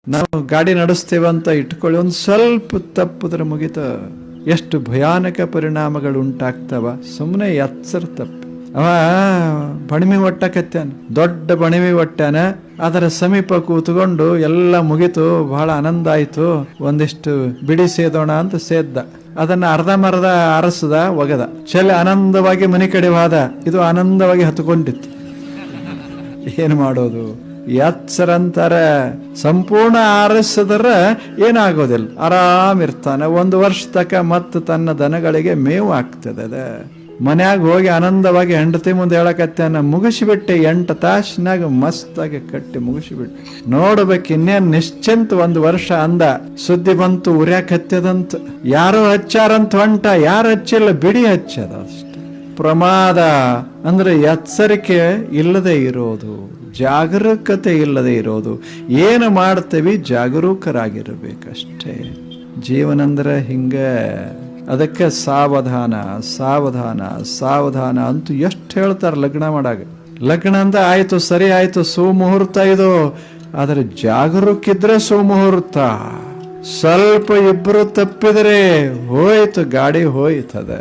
ನಾವು ಗಾಡಿ ನಡೆಸ್ತೇವೆ ಅಂತ ಇಟ್ಕೊಳ್ಳಿ, ಒಂದು ಸ್ವಲ್ಪ ತಪ್ಪಿದ್ರೆ ಮುಗಿತ ಎಷ್ಟು ಭಯಾನಕ ಪರಿಣಾಮಗಳು ಉಂಟಾಗ್ತವ. ಸುಮ್ಮನೆ ಎಚ್ಚರ ತಪ್ಪಿ ಅವ ಬಣಿಮೆ ಒಟ್ಟಕತ್ತಾನ, ದೊಡ್ಡ ಬಣಿಮೆ ಒಟ್ಟಾನ. ಅದರ ಸಮೀಪ ಕೂತ್ಕೊಂಡು ಎಲ್ಲ ಮುಗಿತು, ಬಹಳ ಆನಂದ ಆಯ್ತು, ಒಂದಿಷ್ಟು ಬಿಡಿ ಸೇದೋಣ ಅಂತ ಸೇದ್ದ. ಅದನ್ನ ಅರ್ಧಮರ್ಧ ಅರಸದ ಒಗದ, ಚೆಲ್ಲಿ ಆನಂದವಾಗಿ ಮನೆ ಕಡೆ ಹೋದ. ಇದು ಆನಂದವಾಗಿ ಹತ್ಕೊಂಡಿತ್ತು. ಏನ್ ಮಾಡೋದು? ಎಚ್ಚರ ಅಂತಾರೆ, ಸಂಪೂರ್ಣ ಆರಿಸಿದ್ರ ಏನಾಗೋದಿಲ್ಲ, ಆರಾಮ್ ಇರ್ತಾನೆ. 1 ವರ್ಷ ತಕ ಮತ್ತೆ ತನ್ನ ದನಗಳಿಗೆ ಮೇವು ಆಗ್ತದೆ. ಅದ ಮನ್ಯಾಗ ಹೋಗಿ ಆನಂದವಾಗಿ ಹೆಂಡತಿ ಮುಂದೆ ಹೇಳಕತ್ತಾನ, ಮುಗಿಸಿಬಿಟ್ಟೆ 8 ತಾಸಿನಾಗ ಮಸ್ತಾಗಿ ಕಟ್ಟಿ ಮುಗಿಸಿಬಿಟ್ಟೆ. ನೋಡ್ಬೇಕು ಇನ್ನೇನ್ ನಿಶ್ಚಿಂತ 1 ವರ್ಷ ಅಂದ. ಸುದ್ದಿ ಬಂತು, ಉರ್ಯಾಕತ್ತದಂತ. ಯಾರೋ ಹಚ್ಚಾರಂತ ಹೊಂಟ, ಯಾರು ಹಚ್ಚಿಲ್ಲ, ಬಿಡಿ ಹಚ್ಚದ ಅಷ್ಟೆ. ಪ್ರಮಾದ ಅಂದ್ರೆ ಎಚ್ಚರಿಕೆ ಇಲ್ಲದೆ ಇರೋದು, ಜಾಗರೂಕತೆ ಇಲ್ಲದೆ ಇರೋದು. ಏನು ಮಾಡ್ತೇವಿ, ಜಾಗರೂಕರಾಗಿರ್ಬೇಕಷ್ಟೇ. ಜೀವನ ಅಂದ್ರೆ ಹಿಂಗ. ಅದಕ್ಕೆ ಸಾವಧಾನ ಸಾವಧಾನ ಸಾವಧಾನ ಅಂತೂ ಎಷ್ಟು ಹೇಳ್ತಾರೆ ಲಗ್ನ ಮಾಡಾಗ. ಲಗ್ನ ಅಂತ ಆಯ್ತು, ಸರಿ ಆಯ್ತು, ಸುಮುಹೂರ್ತ ಇದು. ಆದ್ರೆ ಜಾಗರೂಕಿದ್ರೆ ಸುಮುಹೂರ್ತ. ಸ್ವಲ್ಪ ಇಬ್ರು ತಪ್ಪಿದ್ರೆ ಹೋಯ್ತು, ಗಾಡಿ ಹೋಯ್ತದ.